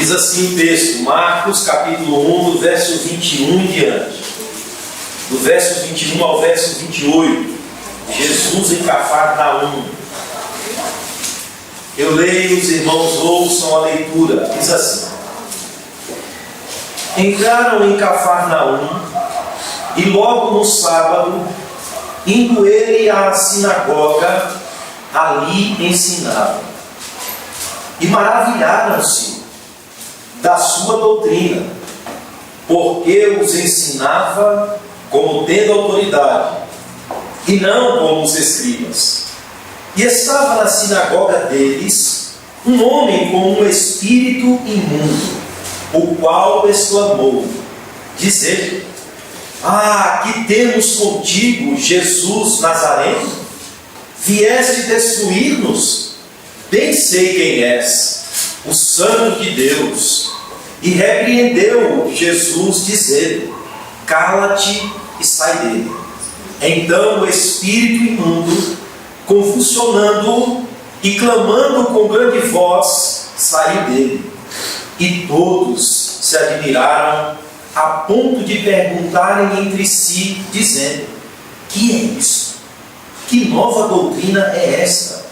Diz assim o texto, Marcos capítulo 1, do verso 21 em diante. Do verso 21 ao verso 28, Jesus em Cafarnaum. Eu leio, os irmãos ouçam a leitura. Diz assim: entraram em Cafarnaum, e logo no sábado, indo ele à sinagoga, ali ensinava. E maravilharam-se da sua doutrina, porque os ensinava como tendo autoridade, e não como os escribas. E estava na sinagoga deles um homem com um espírito imundo, o qual exclamou, dizendo: que temos contigo, Jesus Nazareno? Vieste destruir-nos? Bem sei quem és, o Santo de Deus. E repreendeu Jesus, dizendo: cala-te e sai dele. Então o espírito imundo, convulsionando-o e clamando com grande voz, saiu dele. E todos se admiraram, a ponto de perguntarem entre si, dizendo: que é isso? Que nova doutrina é esta?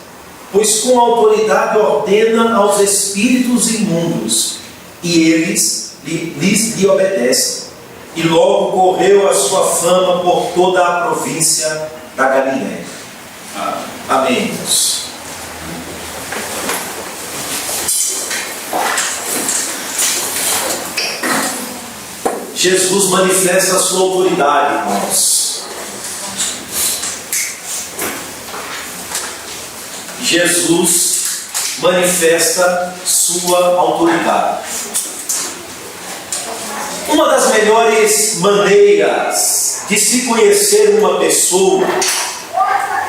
Pois com autoridade ordena aos espíritos imundos, e eles lhe obedecem. E logo correu a sua fama por toda a província da Galiléia. Amém. Jesus manifesta a sua autoridade, irmãos. Jesus manifesta sua autoridade. Uma das melhores maneiras de se conhecer uma pessoa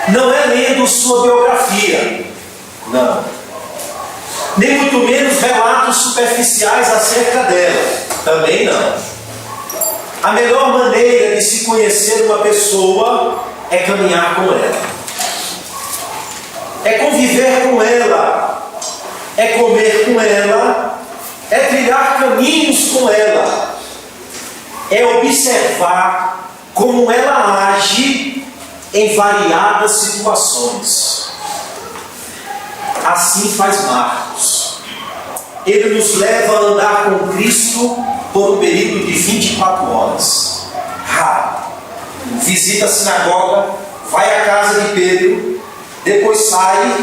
não é lendo sua biografia, não. Nem muito menos relatos superficiais acerca dela, também não. A melhor maneira de se conhecer uma pessoa é caminhar com ela. É conviver com ela, é comer com ela, é trilhar caminhos com ela, é observar como ela age em variadas situações. Assim faz Marcos. Ele nos leva a andar com Cristo por um período de 24 horas. Visita a sinagoga, vai à casa de Pedro, depois sai.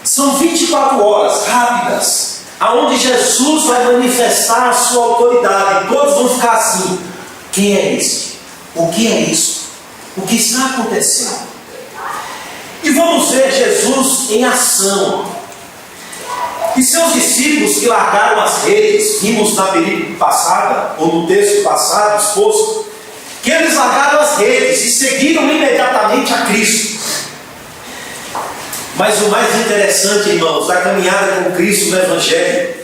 São 24 horas rápidas, aonde Jesus vai manifestar a sua autoridade. Todos vão ficar assim: quem é este? O que é isso? O que está acontecendo? E vamos ver Jesus em ação. E seus discípulos que largaram as redes, vimos na período passada, ou no texto passado exposto, que eles largaram as redes e seguiram imediatamente a Cristo. Mas o mais interessante, irmãos, da caminhada com Cristo no Evangelho,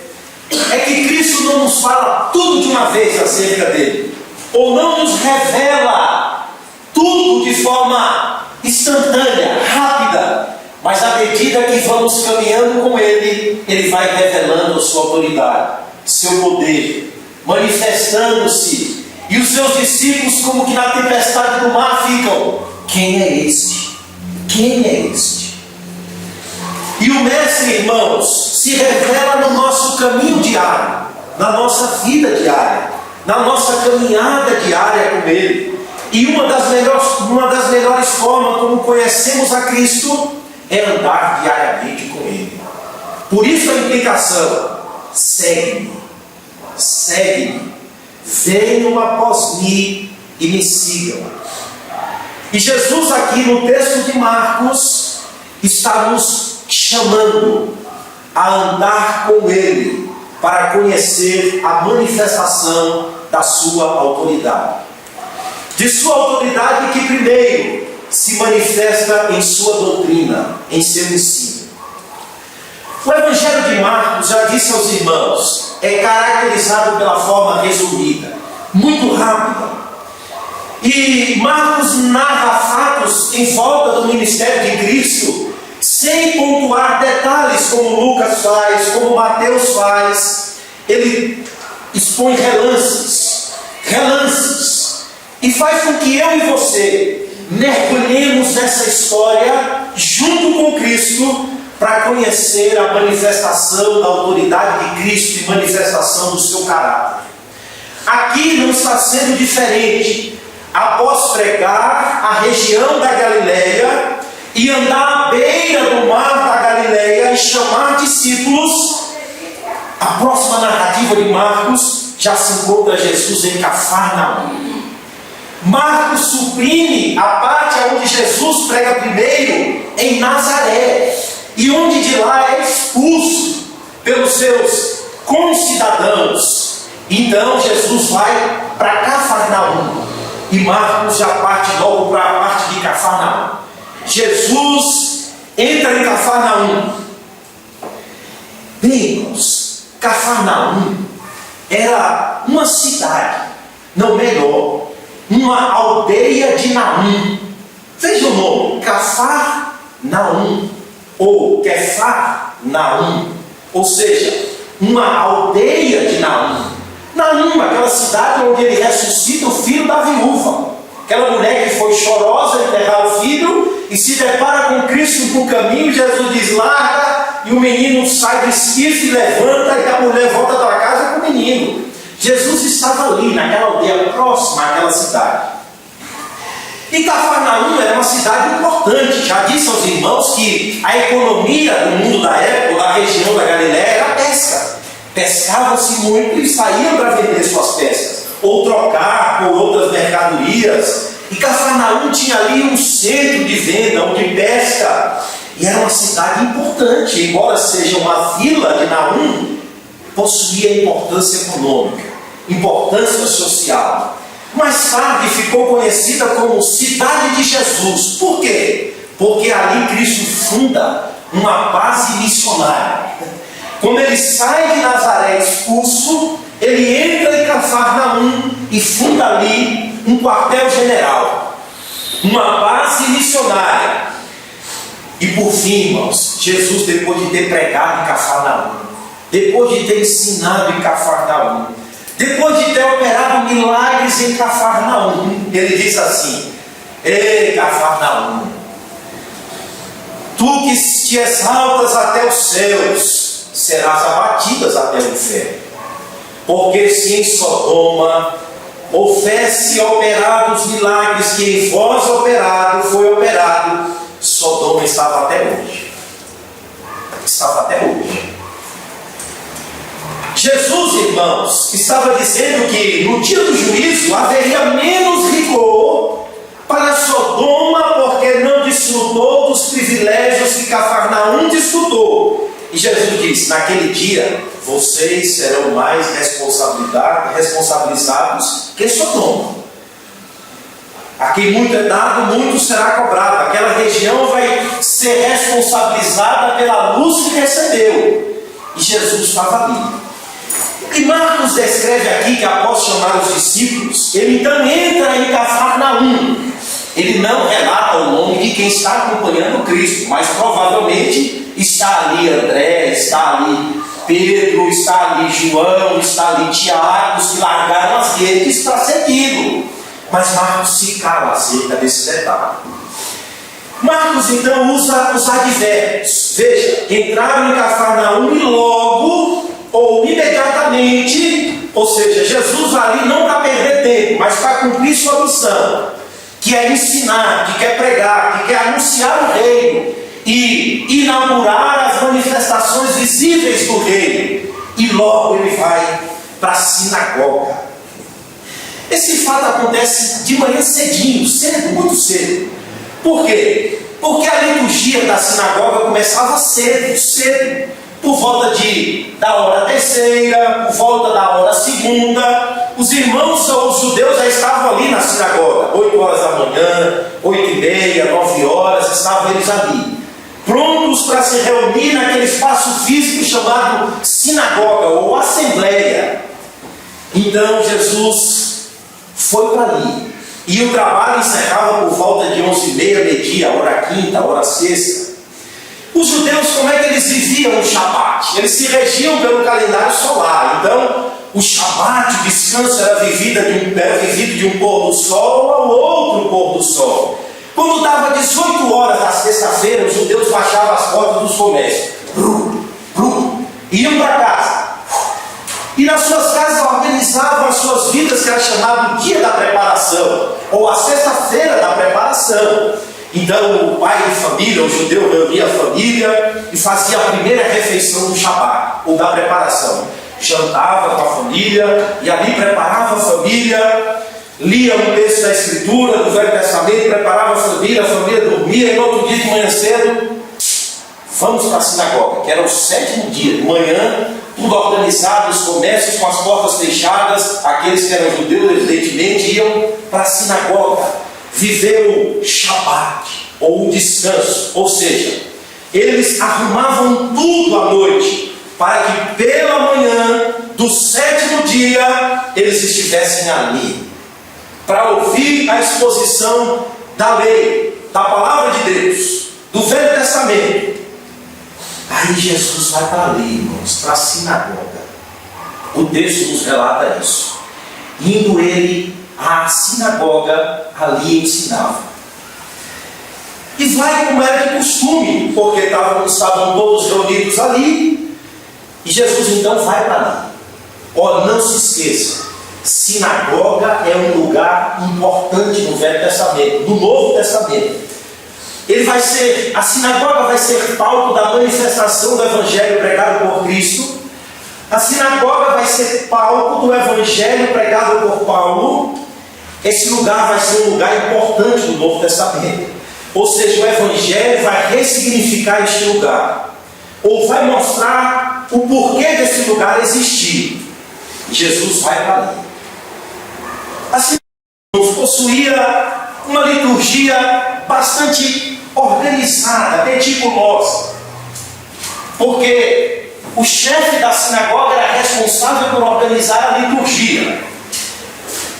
é que Cristo não nos fala tudo de uma vez acerca dele, ou não nos revela tudo de forma instantânea, rápida, mas à medida que vamos caminhando com ele, ele vai revelando a sua autoridade, seu poder, manifestando-se, e os seus discípulos, como que na tempestade do mar, ficam: quem é este? Quem é este? E o Mestre, irmãos, se revela no nosso caminho diário, na nossa vida diária, na nossa caminhada diária com Ele. E uma das melhores formas como conhecemos a Cristo é andar diariamente com Ele. Por isso a implicação: segue-me, segue-me, venham após mim e me sigam. E Jesus aqui no texto de Marcos está nos chamando a andar com Ele, para conhecer a manifestação da sua autoridade. De sua autoridade que primeiro se manifesta em sua doutrina, em seu ensino. O Evangelho de Marcos, já disse aos irmãos, é caracterizado pela forma resumida, muito rápida. E Marcos narra fatos em volta do ministério de Cristo, sem pontuar detalhes como Lucas faz, como Mateus faz. ele expõe relances, e faz com que eu e você mergulhemos nessa história junto com Cristo para conhecer a manifestação da autoridade de Cristo e manifestação do seu caráter. Aqui não está sendo diferente. Após pregar a região da Galileia e andar à beira do mar da Galileia e chamar discípulos, a próxima narrativa de Marcos já se encontra Jesus em Cafarnaum. Marcos suprime a parte onde Jesus prega primeiro em Nazaré, e onde de lá é expulso pelos seus concidadãos. Então Jesus vai para Cafarnaum, e Marcos já parte logo para a parte de Cafarnaum. Jesus entra em Cafarnaum. Bem, irmãos, Cafarnaum era uma cidade, não melhor, uma aldeia de Naum. Veja o nome, Cafarnaum, ou Quefarnaum, ou seja, uma aldeia de Naum. Naum, aquela cidade onde ele ressuscita o filho da viúva, aquela mulher que foi chorosa enterrar o filho e se depara com Cristo no caminho. Jesus diz: larga, e o menino sai do esquife e levanta, e a mulher volta para casa com o menino. Jesus estava ali, naquela aldeia próxima àquela cidade. E Cafarnaum era uma cidade importante. Já disse aos irmãos que a economia do mundo da época, da região da Galileia, era a pesca. Pescava-se muito e saíam para vender suas pescas, ou trocar por outras mercadorias. E Cafarnaum tinha ali um centro de venda, onde pesca, e era uma cidade importante. Embora seja uma vila de Naum, possuía importância econômica, importância social. Mais tarde ficou conhecida como Cidade de Jesus. Por quê? Porque ali Cristo funda uma base missionária. Quando ele sai de Nazaré expulso, ele entra em Cafarnaum e funda ali um quartel-general, uma base missionária. E por fim, irmãos, Jesus, depois de ter pregado em Cafarnaum, depois de ter ensinado em Cafarnaum, depois de ter operado milagres em Cafarnaum, ele diz assim: ei, Cafarnaum, tu que te exaltas até os céus, serás abatidas até o inferno. Porque se em Sodoma houvesse operado os milagres que em vós foi operado, Sodoma estava até hoje. Estava até hoje. Jesus, irmãos, estava dizendo que no dia do juízo haveria menos rigor para Sodoma, porque não desfrutou dos privilégios que Cafarnaum desfrutou. E Jesus disse: naquele dia vocês serão mais responsabilizados que Sodoma. A quem muito é dado, muito será cobrado. Aquela região vai ser responsabilizada pela luz que recebeu. E Jesus estava ali. E Marcos descreve aqui que, após chamar os discípulos, ele então entra em Cafarnaum. Ele não relata o nome de quem está acompanhando Cristo, mas provavelmente está ali André, está ali Pedro, está ali João, está ali Tiago, que largaram as redes para segui-lo. Mas Marcos se cala acerca desse detalhe. Marcos então usa os advérbios. Veja, entraram em Cafarnaum e logo, ou imediatamente, ou seja, Jesus ali não para perder tempo, mas para cumprir sua missão, que é ensinar, que quer pregar, que quer anunciar o reino e inaugurar as manifestações visíveis do reino. E logo ele vai para a sinagoga. Esse fato acontece de manhã cedinho, cedo, muito cedo. Por quê? Porque a liturgia da sinagoga começava cedo, por volta da hora terceira, por volta da hora segunda. Os irmãos, os judeus, já estavam ali na sinagoga, 8 horas da manhã, 8h30, 9 horas, estavam eles ali, prontos para se reunir naquele espaço físico chamado sinagoga ou assembleia. Então Jesus foi para ali, e o trabalho encerrava por volta de 11h30, meio-dia, hora quinta, hora sexta. Os judeus, como é que eles viviam no Shabat? Eles se regiam pelo calendário solar. Então, o Shabat, o descanso, era vivido de um pôr do sol ao outro pôr do sol. Quando dava 18 horas na sexta-feira, os judeus fechavam as portas dos comércios. Iam para casa. E nas suas casas organizavam as suas vidas, que era chamado dia da preparação, ou a sexta-feira da preparação. Então o pai de família, o judeu, reunia a família e fazia a primeira refeição do Shabat, ou da preparação. Jantava com a família e ali preparava a família, lia um texto da Escritura, do Velho Testamento, preparava a família dormia, e no outro dia de manhã cedo, vamos para a sinagoga, que era o 7º dia de manhã, tudo organizado, os comércios com as portas fechadas, aqueles que eram judeus, evidentemente, iam para a sinagoga, viver o Shabat, ou o descanso, ou seja, eles arrumavam tudo à noite, para que pela manhã do 7º dia, eles estivessem ali, para ouvir a exposição da lei, da palavra de Deus, do Velho Testamento. Aí Jesus vai para ali, irmãos, para a sinagoga. O texto nos relata isso. Indo ele à sinagoga, ali ensinava. E vai como era de costume, porque estavam todos reunidos ali. E Jesus então vai para ali. Ó, não se esqueça, sinagoga é um lugar importante no Velho Testamento, no Novo Testamento. A sinagoga vai ser palco da manifestação do Evangelho pregado por Cristo. A sinagoga vai ser palco do Evangelho pregado por Paulo. Esse lugar vai ser um lugar importante do Novo Testamento. Ou seja, o Evangelho vai ressignificar este lugar, ou vai mostrar o porquê desse lugar existir. E Jesus vai para ali. A sinagoga possuía uma liturgia bastante organizada, meticulosa, porque o chefe da sinagoga era responsável por organizar a liturgia,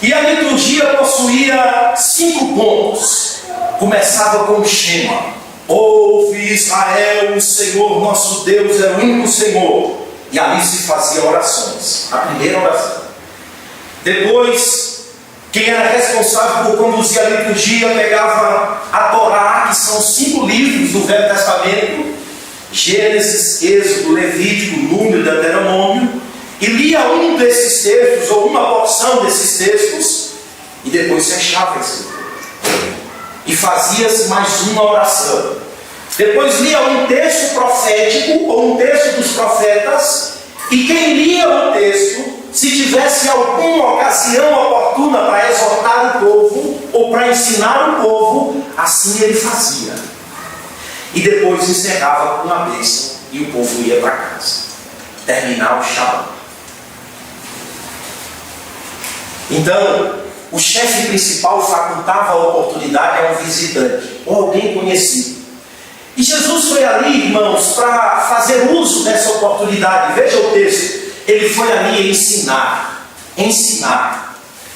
e a liturgia possuía 5 pontos. Começava com o Shema: ouve Israel, o Senhor nosso Deus é o único Senhor, e ali se faziam orações, a primeira oração. Depois, quem era responsável por conduzir a liturgia pegava a Torá, que são 5 livros do Velho Testamento, Gênesis, Êxodo, Levítico, Número, Deuteronômio, e lia um desses textos, ou uma porção desses textos, e depois fechava esse livro. E fazia-se mais uma oração. Depois lia um texto profético, ou um texto dos profetas, e quem lia o texto, se tivesse alguma ocasião oportuna para exortar o povo, ou para ensinar o povo, assim ele fazia. E depois encerrava com uma bênção, e o povo ia para casa. Terminar o Shabbat. Então, o chefe principal facultava a oportunidade a um visitante, ou alguém conhecido. E Jesus foi ali, irmãos, para fazer uso dessa oportunidade. Veja o texto. Ele foi ali ensinar.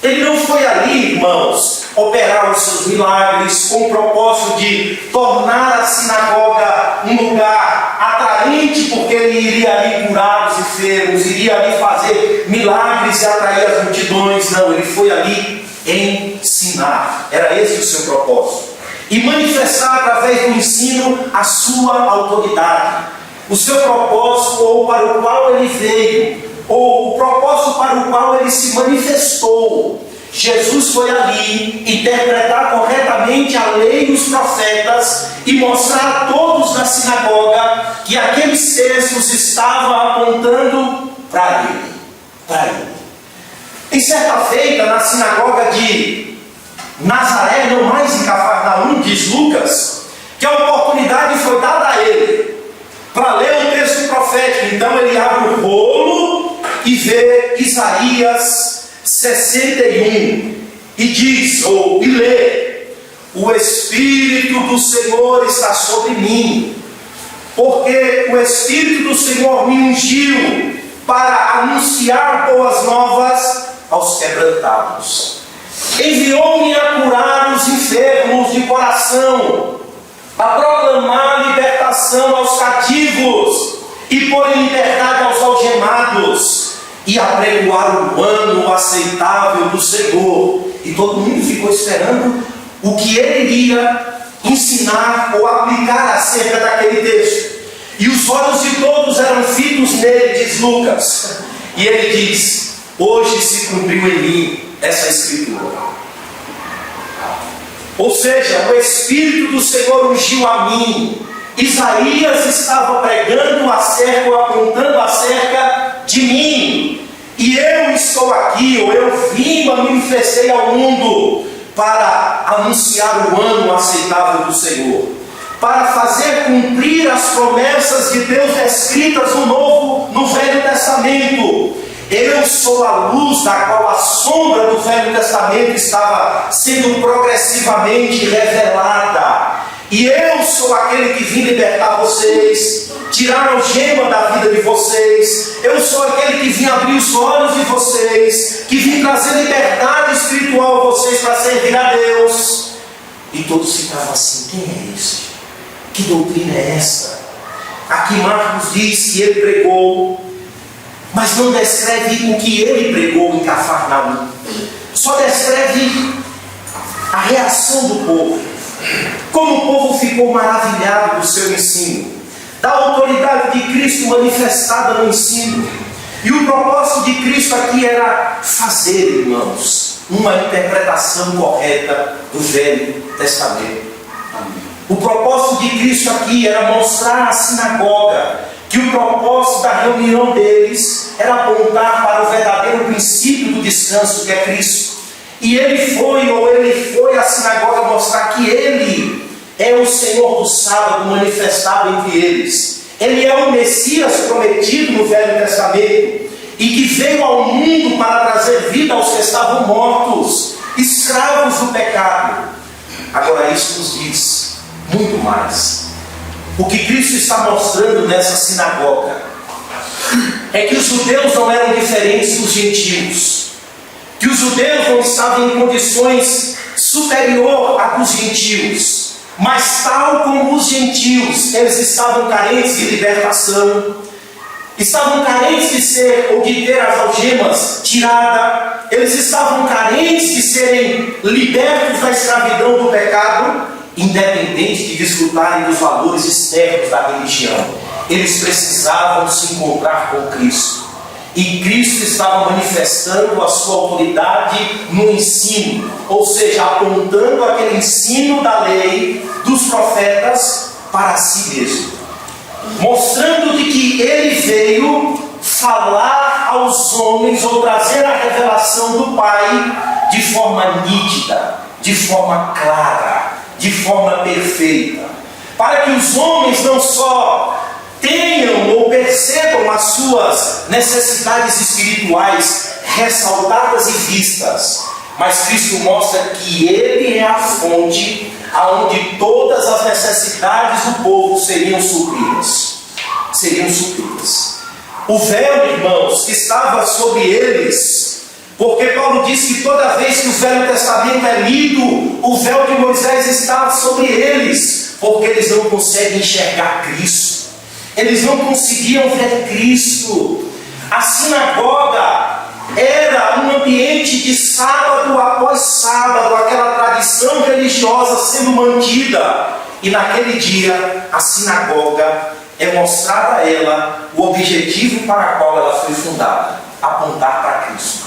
Ele não foi ali, irmãos, operar os seus milagres com o propósito de tornar a sinagoga um lugar atraente, porque ele iria ali curar os enfermos, iria ali fazer milagres e atrair as multidões. Não, ele foi ali ensinar. Era esse o seu propósito. E manifestar através do ensino a sua autoridade. O seu propósito, ou para o qual ele veio, ou o propósito para o qual ele se manifestou. Jesus foi ali interpretar corretamente a lei e os profetas e mostrar a todos na sinagoga que aqueles textos estavam apontando para ele. Em certa feita, na sinagoga de Nazaré, não mais em Cafarnaum, diz Lucas, que a oportunidade foi dada a ele para ler o texto profético. Então ele abre o rolo e vê Isaías 61 e diz, e lê: o Espírito do Senhor está sobre mim, porque o Espírito do Senhor me ungiu para anunciar boas novas aos quebrantados. Enviou-me a curar os enfermos de coração, a proclamar libertação aos cativos e pôr em liberdade aos algemados, e apregoar o ano aceitável do Senhor. E todo mundo ficou esperando o que ele iria ensinar ou aplicar acerca daquele texto. E os olhos de todos eram fitos nele, diz Lucas. E ele diz: hoje se cumpriu em mim essa escritura. Ou seja, o Espírito do Senhor ungiu a mim. Isaías estava pregando acerca ou apontando acerca de mim. E eu estou aqui, ou eu vim, manifestei ao mundo para anunciar o ano aceitável do Senhor, para fazer cumprir as promessas de Deus escritas no Velho Testamento. Eu sou a luz da qual a sombra do Velho Testamento estava sendo progressivamente revelada. E eu sou aquele que vim libertar vocês, tirar a algema da vida de vocês. Eu sou aquele que vim abrir os olhos de vocês, que vim trazer liberdade espiritual a vocês para servir a Deus. E todos ficavam assim: quem é esse? Que doutrina é essa? Aqui Marcos diz que ele pregou, mas não descreve o que ele pregou em Cafarnaum. Só descreve a reação do povo. Como o povo ficou maravilhado do seu ensino, da autoridade de Cristo manifestada no ensino. E o propósito de Cristo aqui era fazer, irmãos, uma interpretação correta do Velho Testamento. O propósito de Cristo aqui era mostrar à sinagoga que o propósito da reunião deles era apontar para o verdadeiro princípio do descanso, que é Cristo. E ele foi à sinagoga mostrar que ele é o Senhor do sábado manifestado entre eles. Ele é o Messias prometido no Velho Testamento e que veio ao mundo para trazer vida aos que estavam mortos, escravos do pecado. Agora isso nos diz muito mais. O que Cristo está mostrando nessa sinagoga é que os judeus não eram diferentes dos gentios, que os judeus não estavam em condições superior a dos gentios, mas tal como os gentios, eles estavam carentes de libertação, estavam carentes de ser ou de ter as algemas tiradas, eles estavam carentes de serem libertos da escravidão do pecado, independente de desfrutarem dos valores externos da religião. Eles precisavam se encontrar com Cristo. E Cristo estava manifestando a sua autoridade no ensino, ou seja, apontando aquele ensino da lei, dos profetas, para si mesmo, mostrando de que ele veio falar aos homens, ou trazer a revelação do Pai de forma nítida, de forma clara, de forma perfeita, para que os homens não só tenham ou percebam as suas necessidades espirituais ressaltadas e vistas, mas Cristo mostra que Ele é a fonte aonde todas as necessidades do povo seriam supridas. O véu, irmãos, que estava sobre eles, porque Paulo diz que toda vez que o Velho Testamento é lido, o véu de Moisés está sobre eles, porque eles não conseguem enxergar Cristo. Eles não conseguiam ver Cristo. A sinagoga era um ambiente de sábado após sábado, aquela tradição religiosa sendo mantida. E naquele dia, a sinagoga é mostrada a ela o objetivo para o qual ela foi fundada: apontar para Cristo,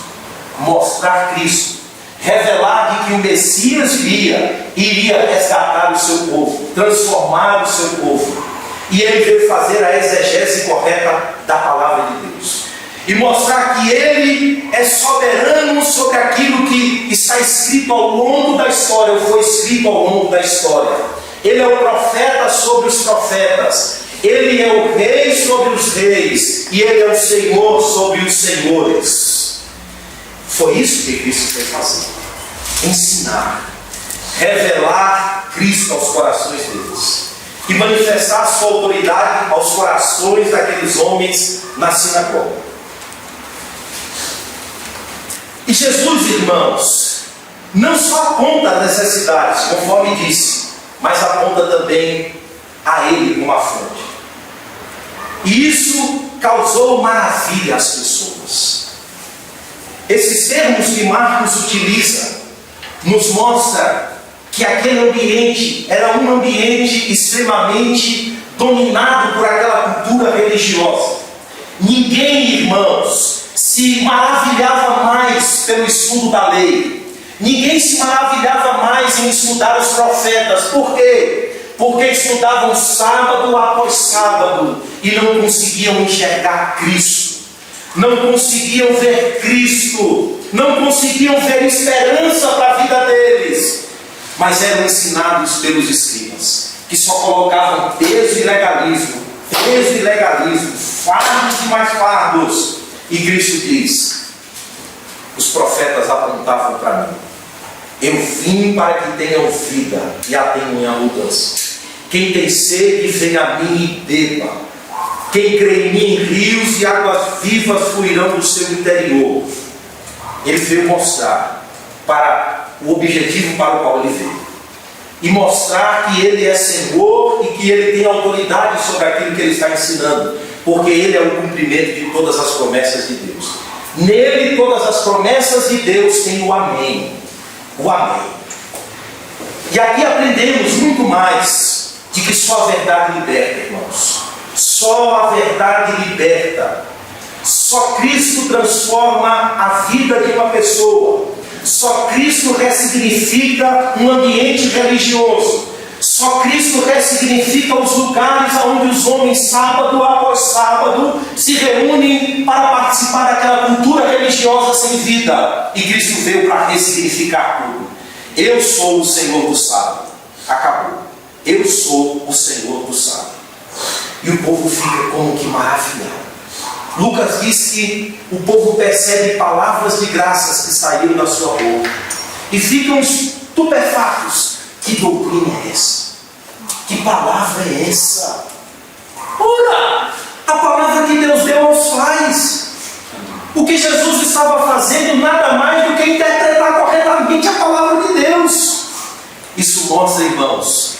mostrar Cristo, revelar de que o Messias iria resgatar o seu povo, transformar o seu povo. E ele veio fazer a exegese correta da palavra de Deus e mostrar que ele é soberano sobre aquilo que está escrito ao longo da história, ou foi escrito ao longo da história. Ele é o profeta sobre os profetas, ele é o rei sobre os reis, e ele é o Senhor sobre os senhores. Foi isso que Cristo veio fazer: ensinar, revelar Cristo aos corações deles e manifestar a sua autoridade aos corações daqueles homens na sinagoga. E Jesus, irmãos, não só aponta as necessidades, conforme disse, mas aponta também a Ele como a fonte. E isso causou maravilha às pessoas. Esses termos que Marcos utiliza nos mostra que aquele ambiente era um ambiente extremamente dominado por aquela cultura religiosa. Ninguém, irmãos, se maravilhava mais pelo estudo da lei. Ninguém se maravilhava mais em estudar os profetas. Por quê? Porque estudavam sábado após sábado e não conseguiam enxergar Cristo. Não conseguiam ver Cristo. Não conseguiam ver esperança para a vida deles. Mas eram ensinados pelos escribas, que só colocavam peso e legalismo, fardos e mais fardos. E Cristo diz: os profetas apontavam para mim. Eu vim para que tenham vida e a tenham em abundância. Quem tem sede, venha a mim e beba. Quem crê em mim, rios e águas vivas fluirão do seu interior. Ele veio mostrar para o objetivo para o qual ele veio. E mostrar que ele é Senhor e que ele tem autoridade sobre aquilo que ele está ensinando. Porque ele é o cumprimento de todas as promessas de Deus. Nele todas as promessas de Deus têm o amém. O amém. E aqui aprendemos muito mais de que só a verdade liberta, irmãos. Só a verdade liberta. Só Cristo transforma a vida de uma pessoa. Só Cristo ressignifica um ambiente religioso. Só Cristo ressignifica os lugares onde os homens, sábado após sábado, se reúnem para participar daquela cultura religiosa sem vida. E Cristo veio para ressignificar tudo. Eu sou o Senhor do sábado. Acabou. Eu sou o Senhor do sábado. E o povo fica como que maravilhado. Lucas diz que o povo percebe palavras de graças que saíram da sua boca e ficam estupefatos. Que doutrina é essa? Que palavra é essa? Ora, a palavra que Deus deu aos pais. O que Jesus estava fazendo nada mais do que interpretar corretamente a palavra de Deus. Isso mostra, irmãos,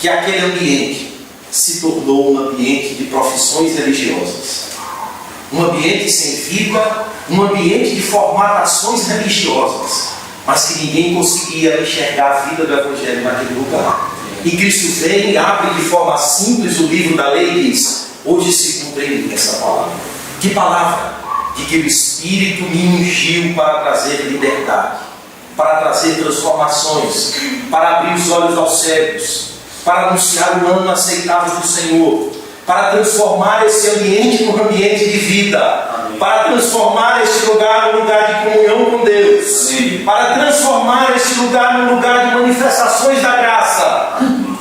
que aquele ambiente se tornou um ambiente de profissões religiosas. Um ambiente sem vida, um ambiente de formatações religiosas, mas que ninguém conseguia enxergar a vida do Evangelho naquele lugar. E Cristo vem e abre de forma simples o livro da lei e diz: hoje se cumpre em mim essa palavra. Que palavra? De que o Espírito me ungiu para trazer liberdade, para trazer transformações, para abrir os olhos aos cegos, para anunciar o ano aceitável do Senhor, para transformar esse ambiente num ambiente de vida. Amém. Para transformar este lugar num lugar de comunhão com Deus. Amém. Para transformar este lugar num lugar de manifestações da graça. Amém.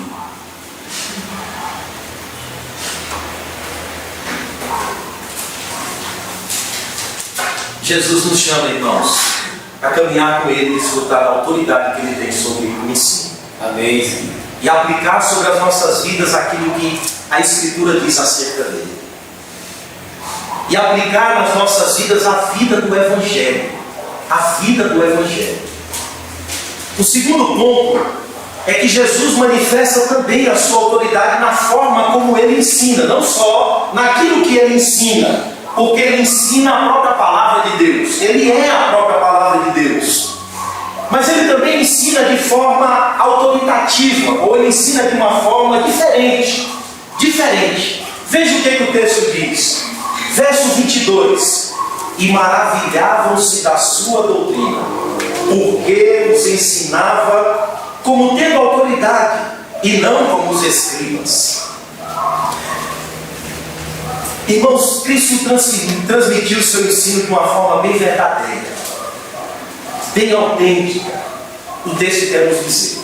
Jesus nos chama, irmãos, a caminhar com Ele e desfrutar da autoridade que Ele tem sobre o ensino. Amém. E aplicar sobre as nossas vidas aquilo que a Escritura diz acerca dele. E aplicar nas nossas vidas a vida do Evangelho. A vida do Evangelho. O segundo ponto é que Jesus manifesta também a sua autoridade na forma como ele ensina. Não só naquilo que ele ensina, porque ele ensina a própria palavra de Deus. Ele é a própria palavra de Deus. Mas ele também ensina de forma autoritativa, ou ele ensina de uma forma diferente. Veja o que o texto diz. Verso 22. E maravilhavam-se da sua doutrina, porque os ensinava como tendo autoridade, e não como os escribas. Irmãos, Cristo transmitiu o seu ensino de uma forma bem verdadeira, bem autêntica. O texto quer nos dizer.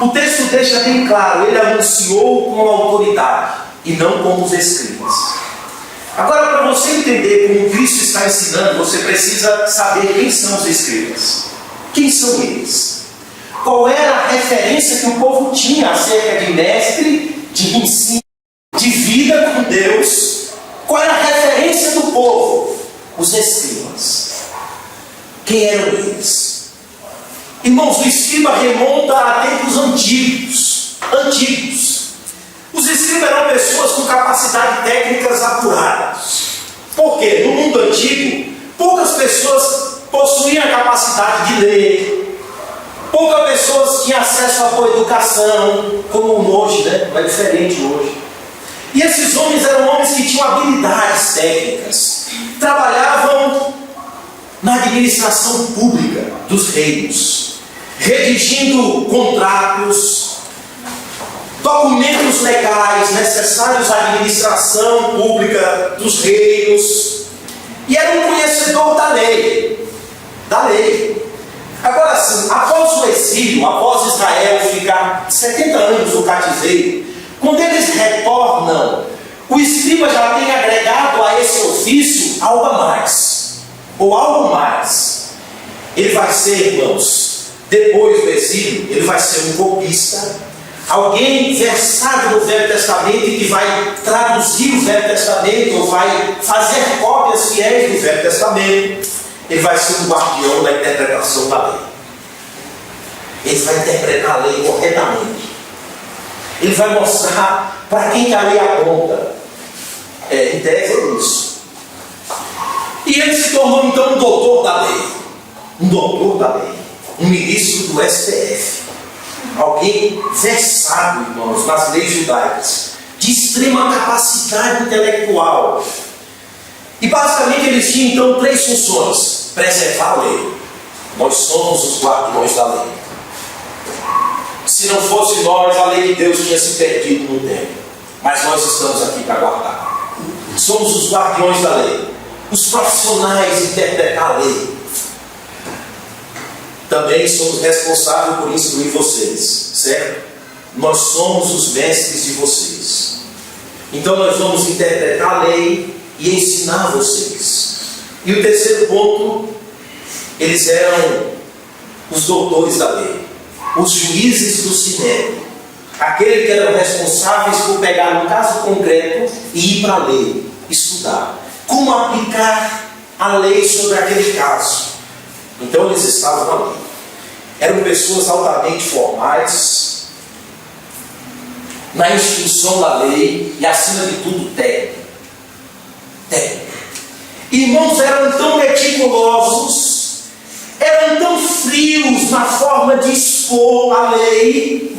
O texto deixa bem claro, ele anunciou com autoridade e não como os escribas. Agora, para você entender como Cristo está ensinando, você precisa saber quem são os escribas. Quem são eles? Qual era a referência que o povo tinha acerca de mestre, de ensino, de vida com Deus? Qual era a referência do povo? Os escribas. Quem eram eles? Irmãos, o escriba remonta a tempos antigos. Os escribas eram pessoas com capacidade técnicas apuradas. Por quê? No mundo antigo, poucas pessoas possuíam a capacidade de ler. Poucas pessoas tinham acesso à boa educação, como hoje, né? Não é diferente hoje. E esses homens eram homens que tinham habilidades técnicas. Trabalhavam na administração pública dos reinos, redigindo contratos, documentos legais necessários à administração pública dos reinos, e era um conhecedor da lei. Agora sim, após o exílio, após Israel ficar 70 anos no cativeiro, quando eles retornam, o escriba já tem agregado a esse ofício algo a mais, ou algo mais. Ele vai ser, irmãos, depois do exílio, ele vai ser um copista, alguém versado no Velho Testamento e que vai traduzir o Velho Testamento, ou vai fazer cópias fiéis do Velho Testamento. Ele vai ser um guardião da interpretação da lei. Ele vai interpretar a lei corretamente. Ele vai mostrar para quem que a lei aponta. Em tese é isso. E ele se tornou então um doutor da lei. Um ministro do STF. Alguém versado, irmãos, nas leis judaicas, de extrema capacidade intelectual. E basicamente eles tinham então 3 funções: preservar a lei. Nós somos os guardiões da lei. Se não fosse nós, a lei de Deus tinha se perdido no tempo. Mas nós estamos aqui para guardar. Somos os guardiões da lei, os profissionais de interpretar a lei. Também somos responsáveis por instruir vocês, certo? Nós somos os mestres de vocês. Então nós vamos interpretar a lei e ensinar vocês. E o terceiro ponto, eles eram os doutores da lei, os juízes do sinédrio, aqueles que eram responsáveis por pegar um caso concreto e ir para a lei, estudar como aplicar a lei sobre aquele caso. Então eles estavam ali. Eram pessoas altamente formais na instrução da lei e, acima de tudo, técnica. Irmãos, eram tão meticulosos, eram tão frios na forma de expor a lei,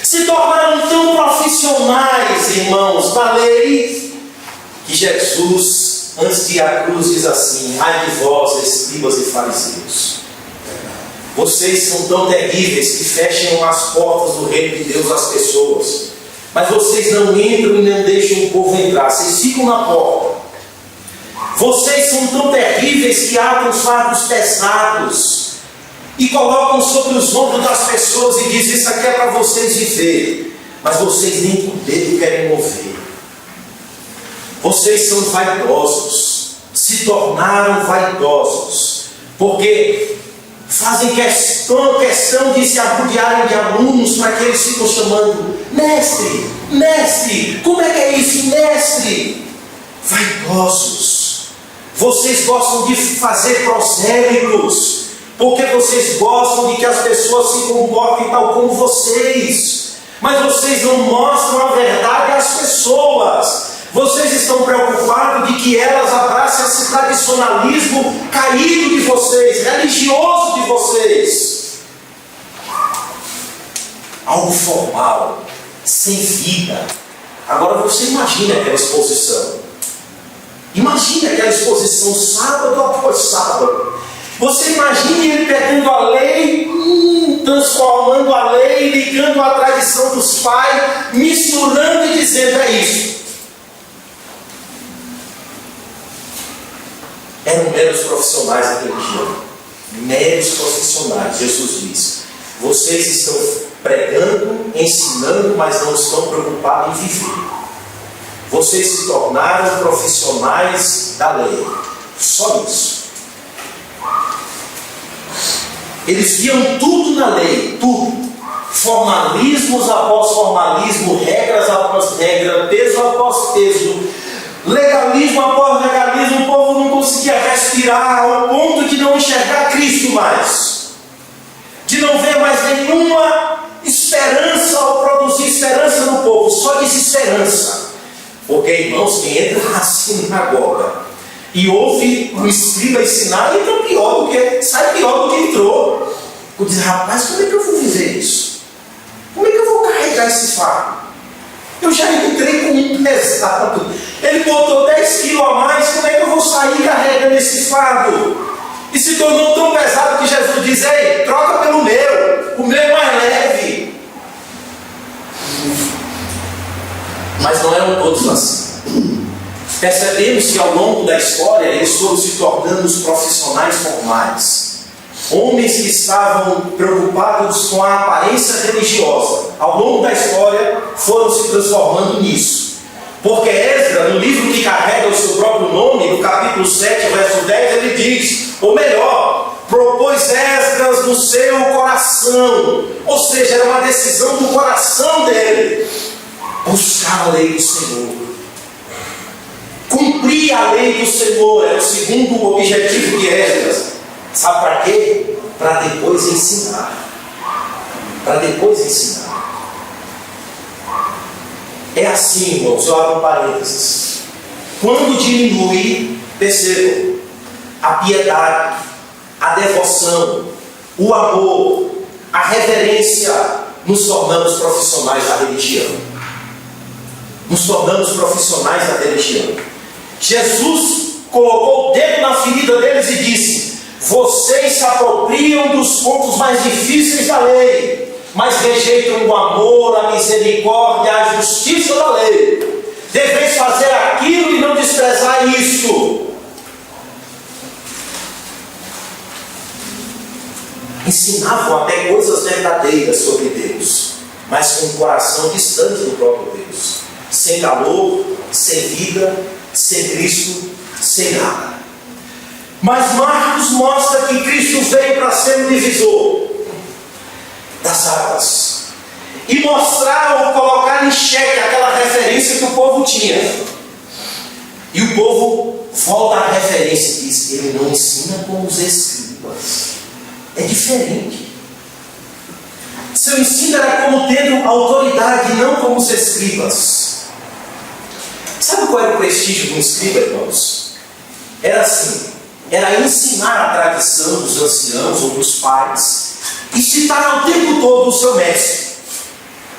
se tornaram tão profissionais, irmãos, na lei, que Jesus, antes de ir à cruz, diz assim: ai de vós, escribas e fariseus, vocês são tão terríveis que fecham as portas do reino de Deus às pessoas, mas vocês não entram e não deixam o povo entrar, vocês ficam na porta. Vocês são tão terríveis que atam os fardos pesados e colocam sobre os ombros das pessoas e dizem: isso aqui é para vocês viver, mas vocês nem com o dedo querem mover. Vocês são vaidosos, se tornaram vaidosos, porque fazem questão de se arrodearem de alunos para que eles ficam chamando: mestre, como é que é isso, mestre? Vaidosos. Vocês gostam de fazer prosélitos, porque vocês gostam de que as pessoas se comportem tal como vocês, mas vocês não mostram a verdade às pessoas. Vocês estão preocupados de que elas abracem esse tradicionalismo caído de vocês, religioso de vocês. Algo formal, sem vida. Agora você imagina aquela exposição. Imagina aquela exposição sábado após sábado. Você imagina ele pegando a lei, transformando a lei, ligando a tradição dos pais, misturando e dizendo: é isso. Eram meros profissionais da religião. Meros profissionais. Jesus diz: vocês estão pregando, ensinando, mas não estão preocupados em viver. Vocês se tornaram profissionais da lei. Só isso. Eles viam tudo na lei, tudo. Formalismos após formalismo, regras após regra, peso após peso, legalismo após legalismo. O povo não conseguia respirar ao ponto de não enxergar Cristo mais. não vê mais nenhuma esperança ou produzir esperança no povo, só desesperança. Porque, irmãos, quem entra na sinagoga e ouve o escriba ensinar, entra sai pior do que entrou. Eu disse, rapaz, como é que eu vou viver isso? Como é que eu vou carregar esse fardo? Eu já entrei com um pesado. Ele botou 10 quilos a mais, como é que eu vou sair carregando esse fardo? E se tornou tão pesado que Jesus diz, ei, troca pelo meu, o meu é mais leve. Mas não eram todos assim. Percebemos que ao longo da história eles foram se tornando os profissionais formais. Homens que estavam preocupados com a aparência religiosa, ao longo da história foram se transformando nisso. Porque Esdras, no livro que carrega o seu próprio nome, no capítulo 7, verso 10, ele diz, ou melhor, propôs Esdras no seu coração, ou seja, era uma decisão do coração dele, buscar a lei do Senhor, cumprir a lei do Senhor, era o segundo objetivo de Esdras. Sabe para quê? Para depois ensinar. Para depois ensinar. É assim, irmãos, eu abro um parênteses. Quando diminui, percebam, a piedade, a devoção, o amor, a reverência, nos tornamos profissionais da religião. Nos tornamos profissionais da religião. Jesus colocou o dedo na ferida deles e disse, vocês se apropriam dos pontos mais difíceis da lei, mas rejeitam o amor, a misericórdia, a justiça da lei. Deveis fazer aquilo e não desprezar isso. Ensinavam até coisas verdadeiras sobre Deus, mas com o coração distante do próprio Deus. Sem calor, sem vida, sem Cristo, sem nada. Mas Marcos mostra que Cristo veio para ser um divisor das águas e mostrar ou colocar em xeque aquela referência que o povo tinha. E o povo volta à referência e diz, ele não ensina como os escribas. É diferente. Seu ensino era como tendo autoridade, não como os escribas. Sabe qual era o prestígio de um escriba, irmãos? Era assim, era ensinar a tradição dos anciãos ou dos pais e citar o tempo todo o seu mestre,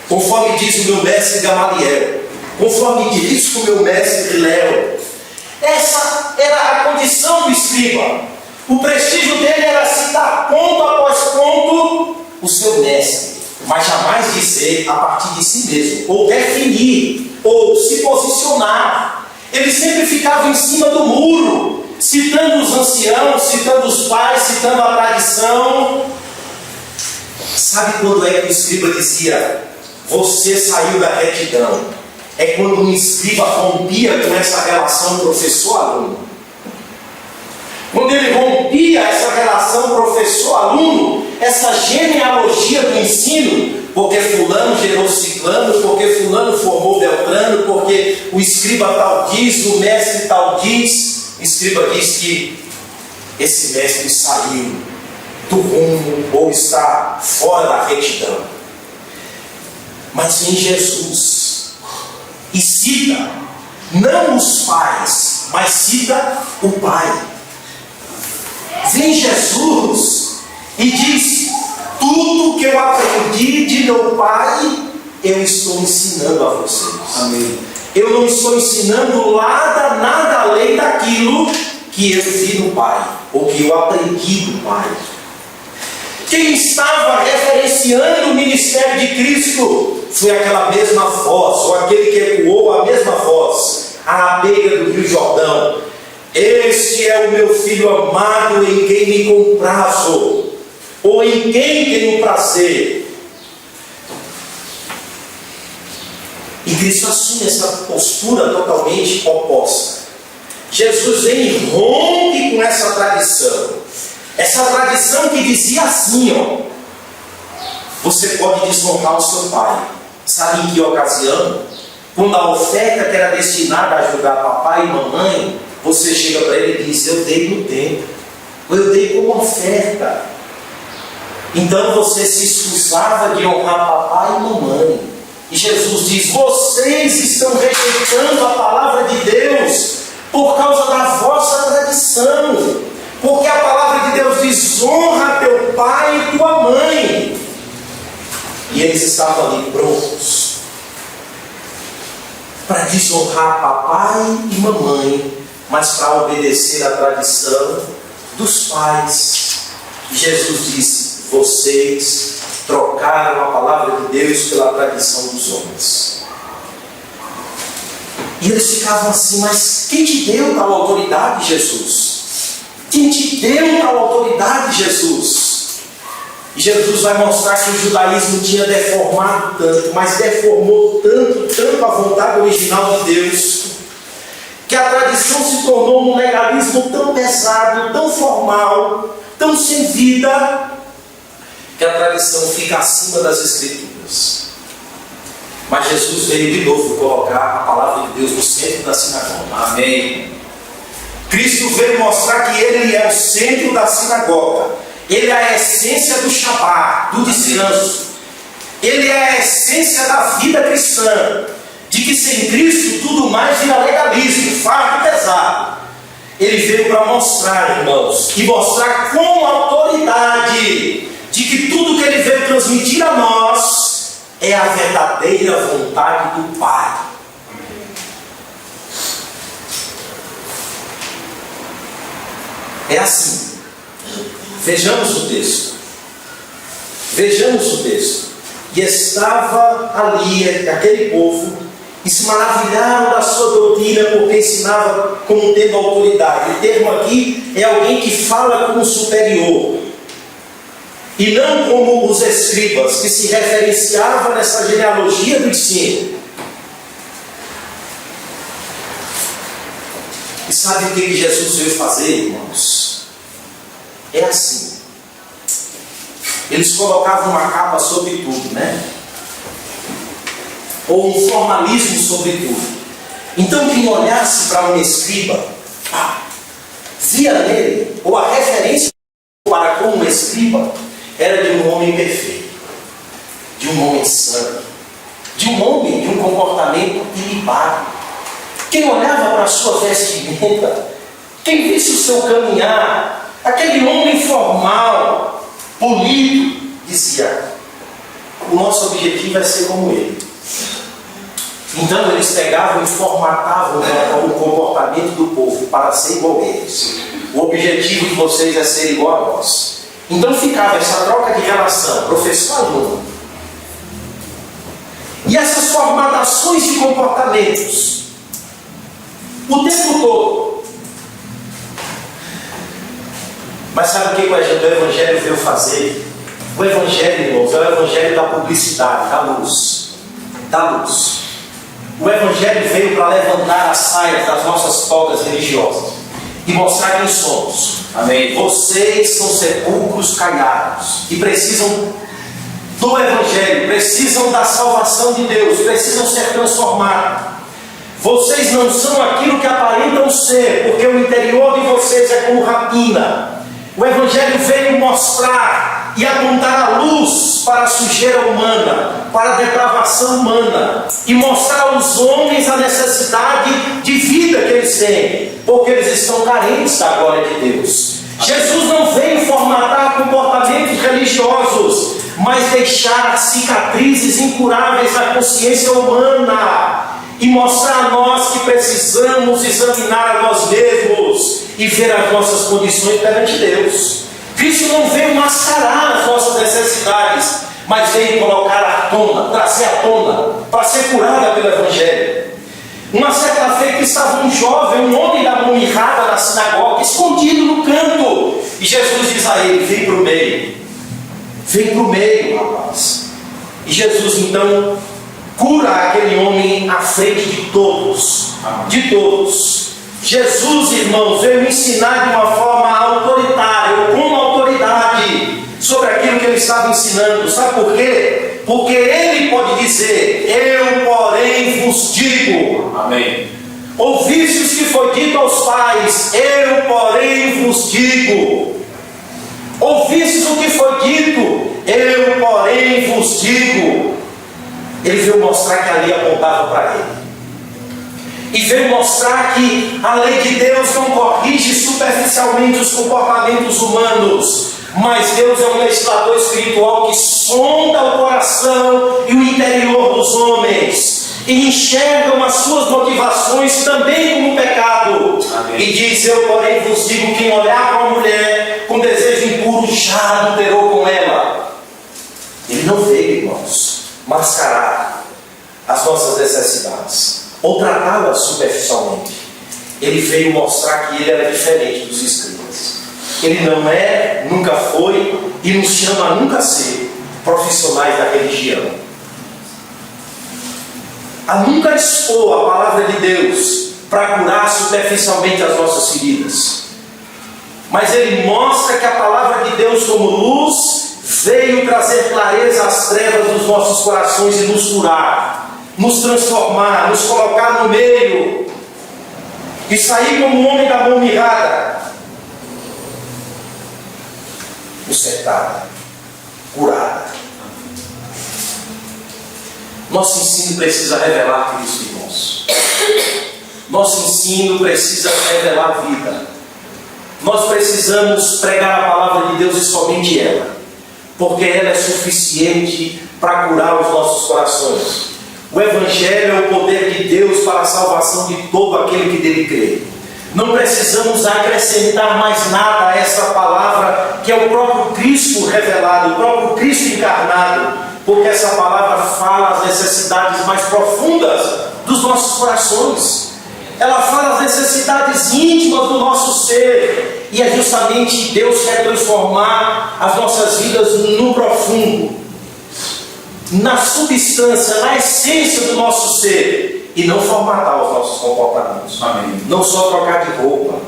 conforme diz o meu mestre Gamaliel, conforme diz o meu mestre Léo. Essa era a condição do escriba. O prestígio dele era citar ponto após ponto o seu mestre, mas jamais dizer a partir de si mesmo, ou definir, ou se posicionar. Ele sempre ficava em cima do muro, citando os anciãos, citando os pais, citando a tradição. Sabe quando é que o escriba dizia, você saiu da retidão? É quando um escriba rompia com essa relação professor-aluno. Quando ele rompia essa relação professor-aluno, essa genealogia do ensino, porque fulano gerou ciclano, porque fulano formou Beltrano, porque o escriba tal diz, o mestre tal diz. O escriba diz que esse mestre saiu do rumo ou está fora da retidão. Mas vem Jesus e cita não os pais, mas cita o Pai. Vem Jesus e diz, tudo que eu aprendi de meu Pai, eu estou ensinando a vocês. Amém. Eu não estou ensinando nada além daquilo que eu vi no Pai, ou que eu aprendi do Pai. Quem estava referenciando o ministério de Cristo foi aquela mesma voz, ou aquele que ecoou a mesma voz, à beira do Rio Jordão. Este é o meu filho amado em quem me comprazo, ou em quem tenho prazer. E Cristo assume essa postura totalmente oposta. Jesus vem e rompe com essa tradição. Essa tradição que dizia assim, ó, você pode desonrar o seu pai. Sabe em que ocasião? Quando a oferta que era destinada a ajudar papai e mamãe, você chega para ele e diz, eu dei no tempo, eu dei como oferta. Então você se escusava de honrar papai e mamãe. E Jesus diz: vocês estão rejeitando a palavra de Deus por causa da vossa tradição. Porque a palavra de Deus diz: honra teu pai e tua mãe. E eles estavam ali prontos para desonrar papai e mamãe, mas para obedecer à tradição dos pais. E Jesus disse: vocês trocaram a palavra de Deus pela tradição dos homens. E eles ficavam assim: mas quem te deu tal autoridade, Jesus? Quem te deu tal autoridade, Jesus? E Jesus vai mostrar que o judaísmo tinha deformado tanto, mas deformou tanto a vontade original de Deus, que a tradição se tornou um legalismo tão pesado, tão formal, tão sem vida, que a tradição fica acima das Escrituras. Mas Jesus veio de novo colocar a palavra de Deus no centro da sinagoga. Amém. Cristo veio mostrar que Ele é o centro da sinagoga. Ele é a essência do Shabbat, do descanso. Ele é a essência da vida cristã, de que sem Cristo tudo mais vira legalismo, fardo e pesado. Ele veio para mostrar, irmãos, e mostrar com autoridade, de que tudo que Ele veio transmitir a nós é a verdadeira vontade do Pai. É assim. Vejamos o texto. Vejamos o texto. E estava ali aquele povo, e se maravilharam da sua doutrina, porque ensinava como tendo autoridade. O termo aqui é alguém que fala como superior, e não como os escribas, que se referenciavam nessa genealogia do ensino. E sabe o que Jesus veio fazer, irmãos? É assim. Eles colocavam uma capa sobre tudo, né? Ou um formalismo sobre tudo. Então quem olhasse para um escriba, via nele, ou a referência para com um escriba, era de um homem perfeito, de um homem santo, de um homem de um comportamento ilibado. Quem olhava para a sua vestimenta, quem visse o seu caminhar, aquele homem formal, polido, dizia: o nosso objetivo é ser como ele. Então eles pegavam e formatavam o comportamento do povo para ser igual a eles. O objetivo de vocês é ser igual a nós. Então ficava essa troca de relação, professor-aluno. E essas formatações de comportamentos, o tempo todo. Mas sabe o que o Evangelho veio fazer? O Evangelho, irmãos, é o Evangelho da publicidade, da luz. Da luz. O Evangelho veio para levantar as saias das nossas togas religiosas e mostrar quem somos. Amém. Vocês são sepulcros caiados e precisam do Evangelho, precisam da salvação de Deus, precisam ser transformados. Vocês não são aquilo que aparentam ser, porque o interior de vocês é como rapina. O Evangelho veio mostrar e apontar a luz para a sujeira humana, para a depravação humana, e mostrar aos homens a necessidade de vida que eles têm, porque eles estão carentes da glória de Deus. Jesus não veio formatar comportamentos religiosos, mas deixar cicatrizes incuráveis na consciência humana, e mostrar a nós que precisamos examinar a nós mesmos e ver as nossas condições perante Deus. Cristo não veio mascarar as nossas necessidades, mas veio colocar à tona, trazer à tona, para ser curada pelo Evangelho. Uma certa feita estava um jovem, um homem da mão mirrada na sinagoga, escondido no canto, e Jesus diz a ele: vem para o meio. Vem para o meio, rapaz. E Jesus então cura aquele homem à frente de todos. De todos. Jesus, irmãos, veio ensinar de uma forma autoritária, ou com autoridade, sobre aquilo que ele estava ensinando. Sabe por quê? Porque ele pode dizer: eu, porém, vos digo. Amém. Ouvistes que foi dito aos pais: eu, porém, vos digo. Ouvistes o que foi dito, eu, porém, vos digo. Ele veio mostrar que a lei apontava para ele. E veio mostrar que a lei de Deus não corrige superficialmente os comportamentos humanos, mas Deus é um legislador espiritual que sonda o coração e o interior dos homens, e enxergam as suas motivações também como pecado. Amém. E diz: eu, porém, vos digo, quem olhar para uma mulher com desejo impuro já adulterou com ela. Ele não veio, irmãos, mascarar as nossas necessidades ou tratá-las superficialmente. Ele veio mostrar que ele era diferente dos escribas. Ele não é, nunca foi e nos chama a nunca ser profissionais da religião, a nunca expor a palavra de Deus para curar superficialmente as nossas feridas. Mas ele mostra que a palavra de Deus, como luz, veio trazer clareza às trevas dos nossos corações e nos curar, nos transformar, nos colocar no meio e sair como um homem da mão mirrada, consertada, curada. Nosso ensino precisa revelar Cristo, irmãos. Nosso ensino precisa revelar a vida. Nós precisamos pregar a palavra de Deus e somente ela, porque ela é suficiente para curar os nossos corações. O Evangelho é o poder de Deus para a salvação de todo aquele que dele crê. Não precisamos acrescentar mais nada a essa palavra, que é o próprio Cristo revelado, o próprio Cristo encarnado, porque essa palavra fala as necessidades mais profundas dos nossos corações. Ela fala as necessidades íntimas do nosso ser, e é justamente Deus quer transformar as nossas vidas no profundo, na substância, na essência do nosso ser, e não formatar os nossos comportamentos. Amém. Não só trocar de roupa,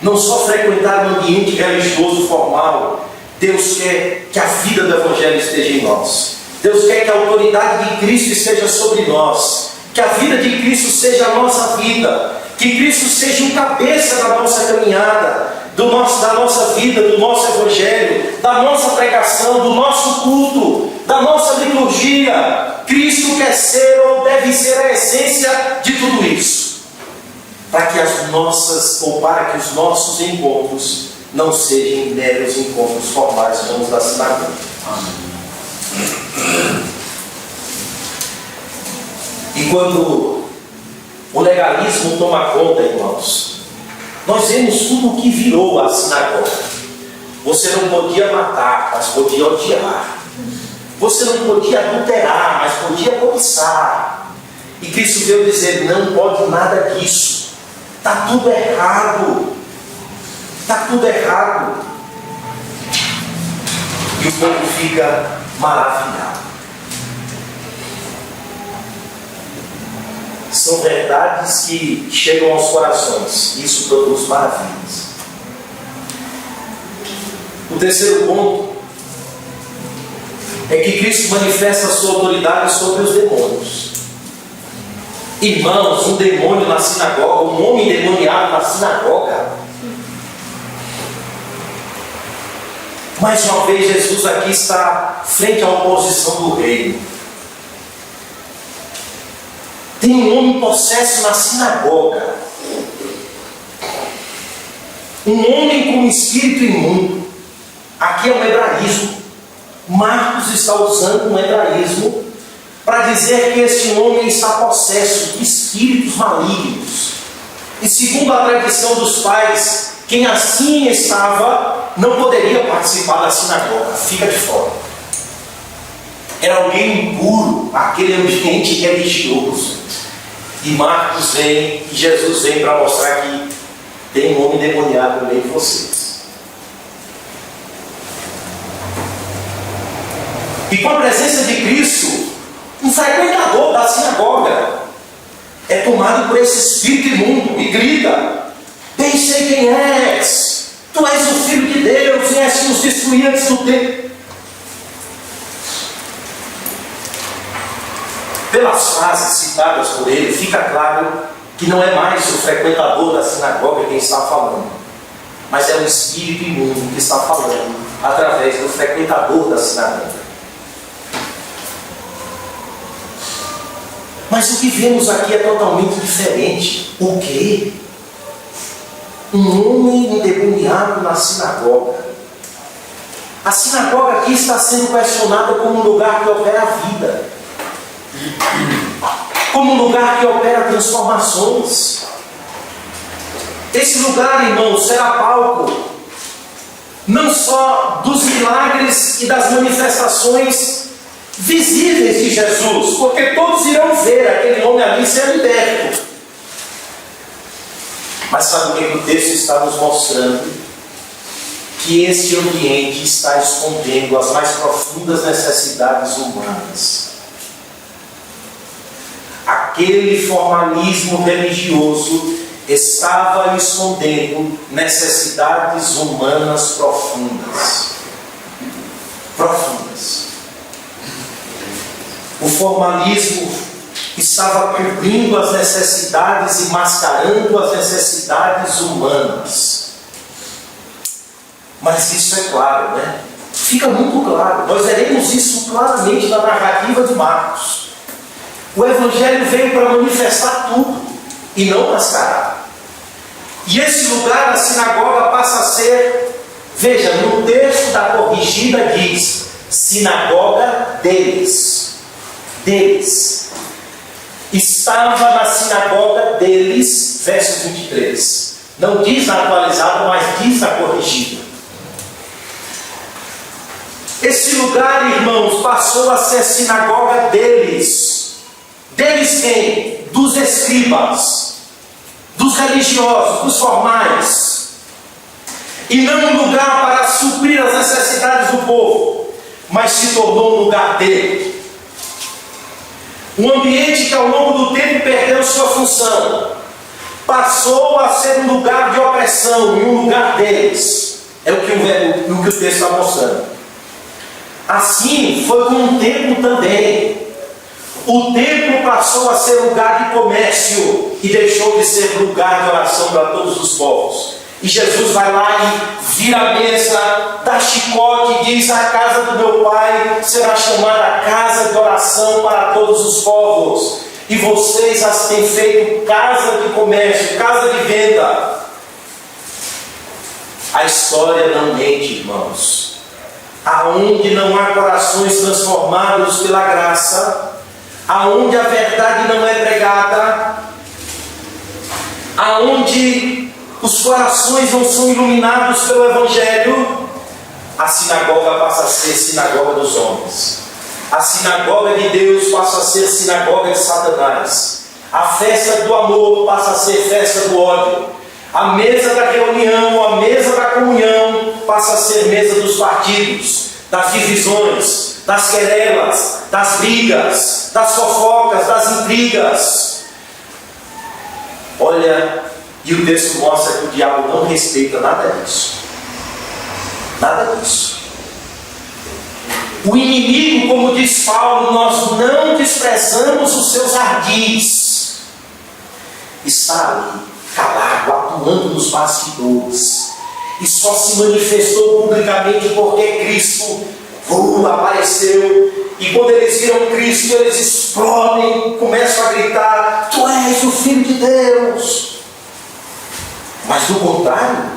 não só frequentar um ambiente religioso formal. Deus quer que a vida do Evangelho esteja em nós. Deus quer que a autoridade de Cristo esteja sobre nós, que a vida de Cristo seja a nossa vida, que Cristo seja o cabeça da nossa caminhada, da nossa vida, do nosso Evangelho, da nossa pregação, do nosso culto, da nossa liturgia. Cristo quer ser ou deve ser a essência de tudo isso, para que os nossos encontros não sejam meros encontros formais como os da sinagoga. Enquanto o legalismo toma conta, irmãos, nós vemos tudo o que virou a sinagoga. Você não podia matar, mas podia odiar. Você não podia adulterar, mas podia cobiçar. E Cristo veio dizer: não pode nada disso. Está tudo errado. Está tudo errado. E o povo fica maravilhado. São verdades que chegam aos corações. Isso produz maravilhas. O terceiro ponto é que Cristo manifesta a sua autoridade sobre os demônios. Irmãos, um demônio na sinagoga, um homem endemoniado na sinagoga. Mais uma vez, Jesus aqui está frente à oposição do reino. Tem um homem possesso na sinagoga. Um homem com espírito imundo. Aqui é um hebraísmo. Marcos está usando um hebraísmo para dizer que este homem está possesso de espíritos malignos. E segundo a tradição dos pais, quem assim estava não poderia participar da sinagoga, fica de fora. Era alguém impuro, aquele ambiente religioso. E Marcos vem, e Jesus vem para mostrar que tem um homem demoniado no meio de vocês. E com a presença de Cristo, um frequentador da sinagoga é tomado por esse espírito imundo e grita: bem sei quem és, tu és o Filho de Deus, vieste nos destruir antes do tempo. Pelas frases citadas por ele, fica claro que não é mais o frequentador da sinagoga quem está falando, mas é o espírito imundo que está falando. através do frequentador da sinagoga. Mas o que vemos aqui é totalmente diferente. O quê? Um homem endemoniado na sinagoga. A sinagoga aqui está sendo questionada como um lugar que opera a vida, como um lugar que opera transformações. Esse lugar, irmãos, será palco não só dos milagres e das manifestações visíveis de Jesus, porque todos irão ver aquele homem ali ser liberto. Mas sabe o que o texto está nos mostrando? Que esse ambiente está escondendo as mais profundas necessidades humanas. Aquele formalismo religioso estava escondendo necessidades humanas profundas. Profundas. O formalismo estava cobrindo as necessidades e mascarando as necessidades humanas. Mas isso é claro, né? Fica muito claro. Nós veremos isso claramente na narrativa de Marcos. O Evangelho veio para manifestar tudo e não mascarar. E esse lugar, a sinagoga, passa a ser, veja, no texto da corrigida diz, sinagoga deles. Deles. Estava na sinagoga deles, verso 23. Não diz na atualizada, mas diz na corrigida. Esse lugar, irmãos, passou a ser sinagoga deles. Deles quem? Dos escribas, dos religiosos, dos formais. E não um lugar para suprir as necessidades do povo, mas se tornou um lugar dele. Um ambiente que ao longo do tempo perdeu sua função. Passou a ser um lugar de opressão, e um lugar deles. É o que o texto está mostrando. Assim foi com o templo também. O templo passou a ser lugar de comércio e deixou de ser lugar de oração para todos os povos. E Jesus vai lá e vira a mesa, dá chicote e diz: a casa do meu pai será chamada casa de oração para todos os povos. E vocês as têm feito casa de comércio, casa de venda. A história não mente, irmãos. Aonde não há corações transformados pela graça, aonde a verdade não é pregada, aonde os corações não são iluminados pelo Evangelho, a sinagoga passa a ser sinagoga dos homens. A sinagoga de Deus passa a ser sinagoga de Satanás. A festa do amor passa a ser festa do ódio. A mesa da reunião, a mesa da comunhão passa a ser mesa dos partidos, das divisões, das querelas, das brigas, das fofocas, das intrigas. Olha, e o texto mostra que o diabo não respeita nada disso. Nada disso. O inimigo, como diz Paulo, nós não desprezamos os seus ardis. Está ali, calado, atuando nos bastidores. E só se manifestou publicamente porque Cristo apareceu. E quando eles viram Cristo, eles explodem, começam a gritar: Tu és o Filho de Deus. Mas do contrário,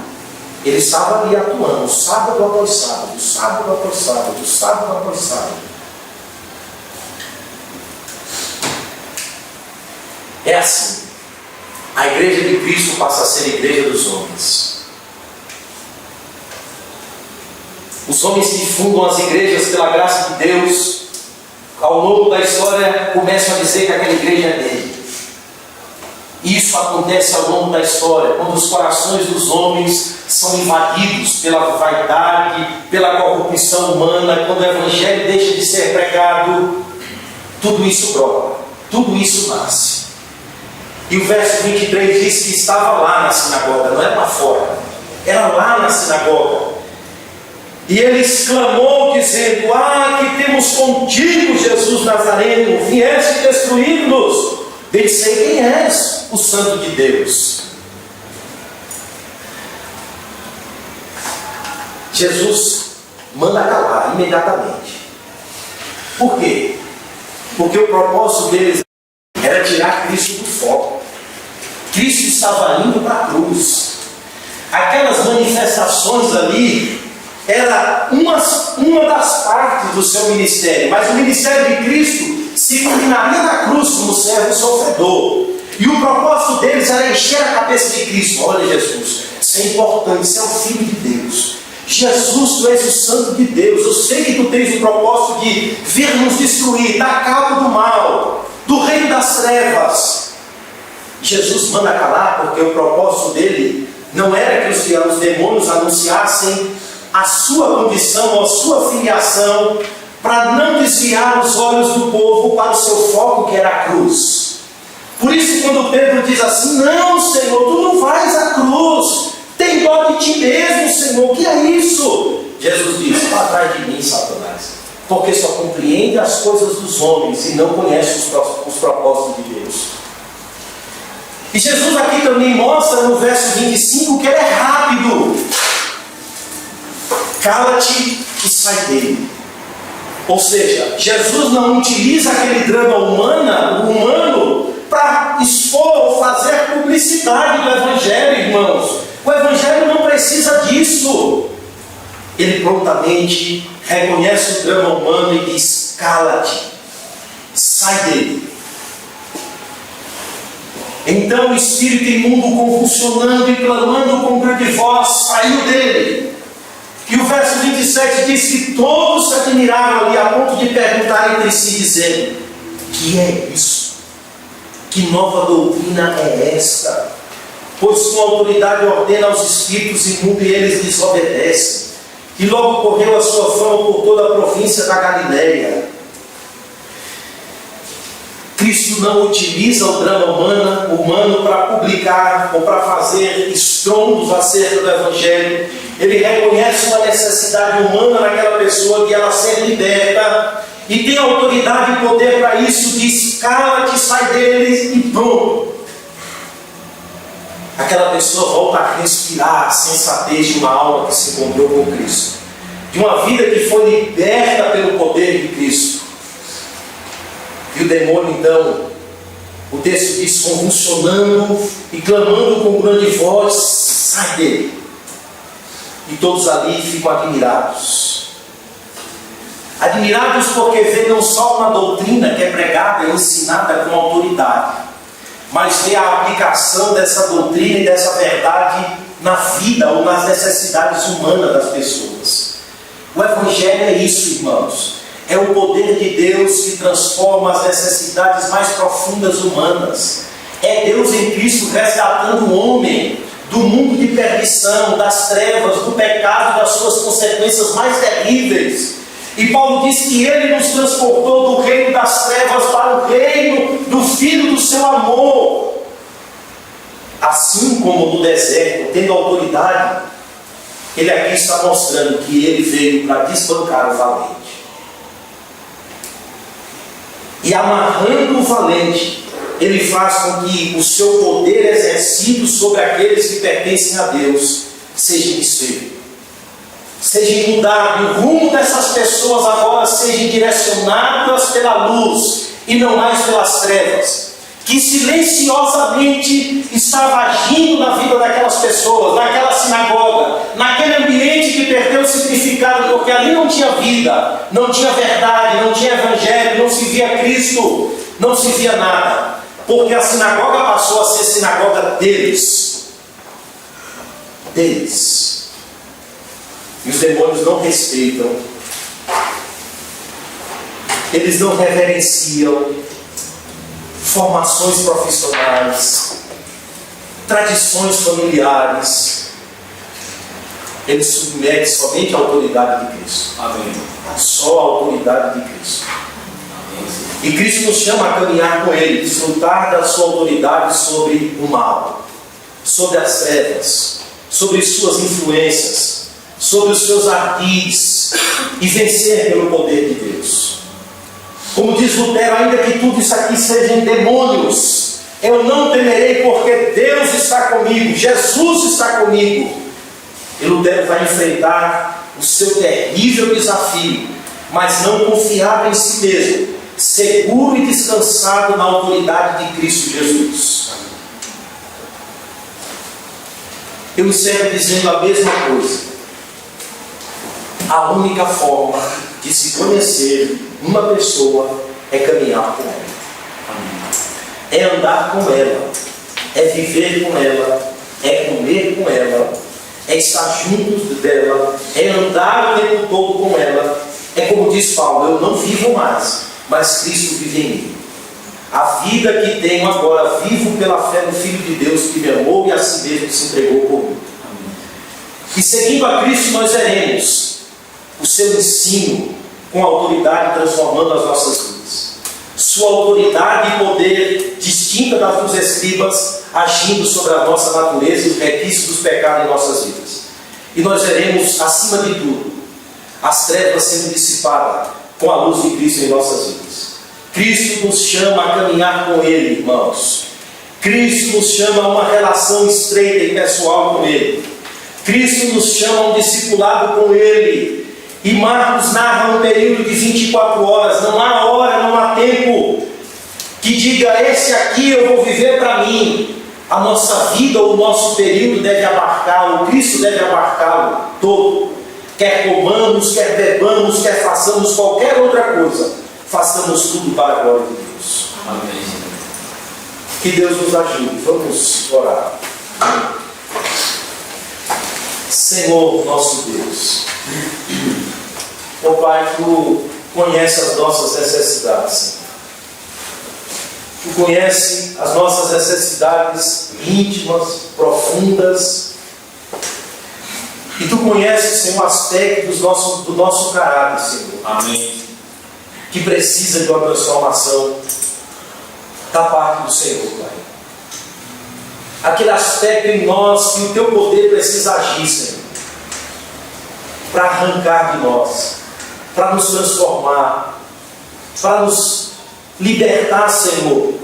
ele estava ali atuando, sábado após sábado, sábado após sábado, sábado após sábado. É assim. A igreja de Cristo passa a ser a igreja dos homens. Os homens que fundam as igrejas pela graça de Deus, ao longo da história, começam a dizer que aquela igreja é dele. Isso acontece ao longo da história, quando os corações dos homens são invadidos pela vaidade, pela corrupção humana, quando o Evangelho deixa de ser pregado, tudo isso brota, tudo isso nasce. E o verso 23 diz que estava lá na sinagoga, não era lá fora, era lá na sinagoga. E ele exclamou dizendo: que temos contigo, Jesus Nazareno, vieste destruir-nos. Bem sei quem és, o Santo de Deus. Jesus manda calar imediatamente. Por quê? Porque o propósito deles era tirar Cristo do foco. Cristo estava indo para a cruz. Aquelas manifestações ali era uma das partes do seu ministério, mas o ministério de Cristo se culminaria na cruz como servo sofredor. E o propósito deles era encher a cabeça de Cristo. Olha, Jesus, isso é importante, isso é o Filho de Deus. Jesus, tu és o Santo de Deus. Eu sei que tu tens o propósito de vir nos destruir, dar cabo do mal, do reino das trevas. Jesus manda calar, porque o propósito dele não era que os demônios anunciassem a sua condição ou a sua filiação, para não desviar os olhos do povo para o seu foco, que era a cruz. Por isso, quando Pedro diz assim: não, Senhor, tu não vais à cruz, tem dó de ti mesmo, Senhor, o que é isso? Jesus diz: vá atrás de mim, Satanás, porque só compreende as coisas dos homens e não conhece os propósitos de Deus. E Jesus aqui também mostra no verso 25 que ele é rápido. Cala-te e sai dele. Ou seja, Jesus não utiliza aquele drama humano para expor ou fazer publicidade do Evangelho, irmãos. O Evangelho não precisa disso. Ele prontamente reconhece o drama humano e diz: cala-te, sai dele. Então o espírito imundo, convulsionando e clamando com grande voz, saiu dele. E o verso 27 diz que todos se admiraram ali a ponto de perguntar entre si, dizendo: que é isso? Que nova doutrina é esta? Pois com autoridade ordena aos espíritos imundos e eles desobedecem. E logo correu a sua fama por toda a província da Galileia. Cristo não utiliza o drama humano para publicar ou para fazer estrondos acerca do Evangelho. Ele reconhece uma necessidade humana naquela pessoa, de ela ser liberta, e tem autoridade e poder para isso. Diz: cala-te, sai deles, e pronto. Aquela pessoa volta a respirar a sensatez de uma alma que se encontrou com Cristo, de uma vida que foi liberta pelo poder de Cristo. E o demônio, então, o texto diz, convulsionando e clamando com grande voz: sai dele. E todos ali ficam admirados. Admirados porque vê não só uma doutrina que é pregada e ensinada com autoridade, mas vê a aplicação dessa doutrina e dessa verdade na vida ou nas necessidades humanas das pessoas. O Evangelho é isso, irmãos. É o poder de Deus que transforma as necessidades mais profundas humanas. É Deus em Cristo resgatando o homem do mundo de perdição, das trevas, do pecado, das suas consequências mais terríveis. E Paulo diz que ele nos transportou do reino das trevas para o reino do Filho do seu amor. Assim como no deserto, tendo autoridade, ele aqui está mostrando que ele veio para desbancar o valente. E amarrando o valente, ele faz com que o seu poder exercido sobre aqueles que pertencem a Deus seja desfeito, seja mudado. O rumo dessas pessoas agora seja direcionadas pela luz e não mais pelas trevas, que silenciosamente estava agindo na vida daquelas pessoas, naquela sinagoga, naquele ambiente que perdeu o significado, porque ali não tinha vida, não tinha verdade, não tinha Evangelho, não se via Cristo, não se via nada, porque a sinagoga passou a ser sinagoga deles. E os demônios não respeitam, eles não reverenciam formações profissionais, tradições familiares. Ele submete somente à autoridade de Cristo. Amém. Só a autoridade de Cristo. Amém. E Cristo nos chama a caminhar com Ele, desfrutar da sua autoridade sobre o mal, sobre as trevas, sobre suas influências, sobre os seus ardis, e vencer pelo poder de Deus. Como diz Lutero: ainda que tudo isso aqui sejam demônios, eu não temerei, porque Deus está comigo, Jesus está comigo. E Lutero vai enfrentar o seu terrível desafio, mas não confiava em si mesmo, seguro e descansado na autoridade de Cristo Jesus. Eu encerro dizendo a mesma coisa. A única forma de se conhecer uma pessoa é caminhar com ela. É andar com ela, é viver com ela, é comer com ela, é estar junto dela, é andar o tempo todo com ela. É como diz Paulo, eu não vivo mais, mas Cristo vive em mim. A vida que tenho agora, vivo pela fé no Filho de Deus que me amou e a si mesmo se entregou por mim. E seguindo a Cristo nós veremos o seu ensino com autoridade transformando as nossas vidas. Sua autoridade e poder distinta das dos escribas agindo sobre a nossa natureza e os requisitos dos pecados em nossas vidas. E nós veremos, acima de tudo, as trevas sendo dissipadas com a luz de Cristo em nossas vidas. Cristo nos chama a caminhar com Ele, irmãos. Cristo nos chama a uma relação estreita e pessoal com Ele. Cristo nos chama a um discipulado com Ele. E Marcos narra um período de 24 horas. Não há hora, não há tempo que diga, esse aqui eu vou viver para mim. A nossa vida, o nosso período deve abarcá-lo, Cristo deve abarcá-lo todo. Quer comamos, quer bebamos, quer façamos qualquer outra coisa, façamos tudo para a glória de Deus. Amém. Que Deus nos ajude. Vamos orar. Senhor nosso Deus, ó Pai, Tu conheces as nossas necessidades, Senhor. Tu conheces as nossas necessidades íntimas, profundas. E Tu conheces, Senhor, aspectos do nosso caráter, Senhor. Amém. Que precisa de uma transformação da parte do Senhor, Pai. Aquele aspecto em nós que o Teu poder precisa agir, Senhor. Para arrancar de nós, para nos transformar, para nos libertar, Senhor,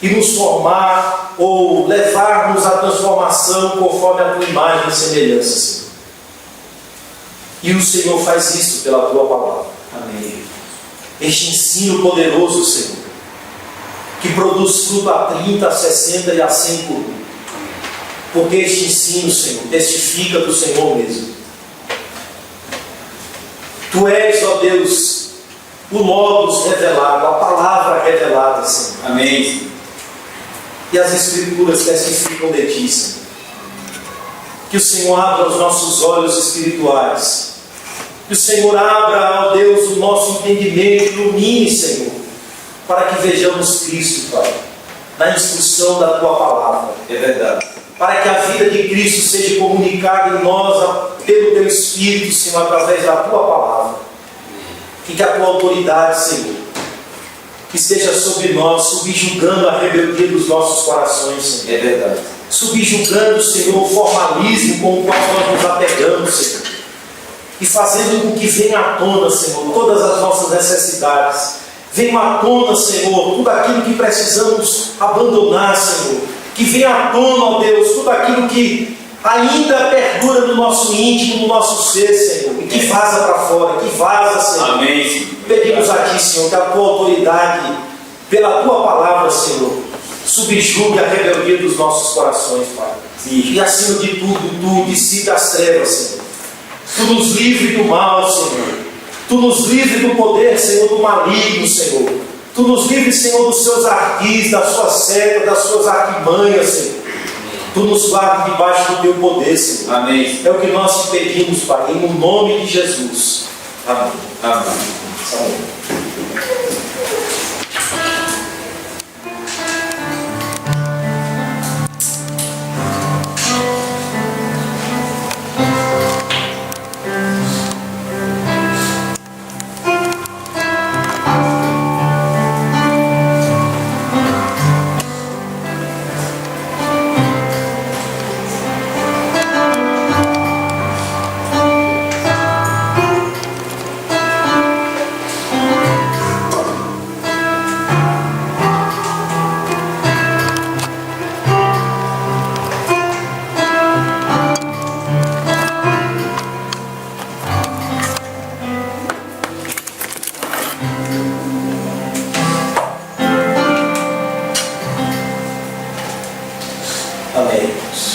e nos formar ou levar-nos à transformação conforme a Tua imagem e semelhança, Senhor. E o Senhor faz isso pela Tua palavra. Amém. Este ensino poderoso, Senhor, que produz fruto a 30, a 60 e a 100 por um. Porque este ensino, Senhor, testifica do Senhor mesmo. Tu és, ó Deus, o Logos revelado, a palavra revelada, Senhor. Amém. E as Escrituras testificam de Ti, Senhor. Que o Senhor abra os nossos olhos espirituais. Que o Senhor abra, ó Deus, o nosso entendimento, ilumine, Senhor, para que vejamos Cristo, Pai, na instrução da Tua palavra. É verdade. Para que a vida de Cristo seja comunicada em nós pelo Teu Espírito, Senhor, através da Tua palavra. E que a Tua autoridade, Senhor, esteja sobre nós, subjugando a rebeldia dos nossos corações, Senhor. É verdade. Subjugando, Senhor, o formalismo com o qual nós nos apegamos, Senhor. E fazendo com que venha à tona, Senhor, todas as nossas necessidades. Venha à tona, Senhor, tudo aquilo que precisamos abandonar, Senhor. Que venha à tona, ó Deus, tudo aquilo que ainda perdura no nosso íntimo, no nosso ser, Senhor. E que vaza para fora, que vaza, Senhor. Amém. Pedimos a Ti, Senhor, que a Tua autoridade, pela Tua palavra, Senhor, subjugue a rebeldia dos nossos corações, Pai. E acima de tudo, Tu dissipa as trevas, Senhor. Tu nos livre do mal, Senhor. Tu nos livre do poder, Senhor, do maligno, Senhor. Tu nos livre, Senhor, dos seus ardis, das suas setas, das suas artimanhas, Senhor. Tu nos guarde debaixo do Teu poder, Senhor. Amém. É o que nós te pedimos, Pai, em nome de Jesus. Amém. Amém. Amém.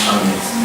Amém.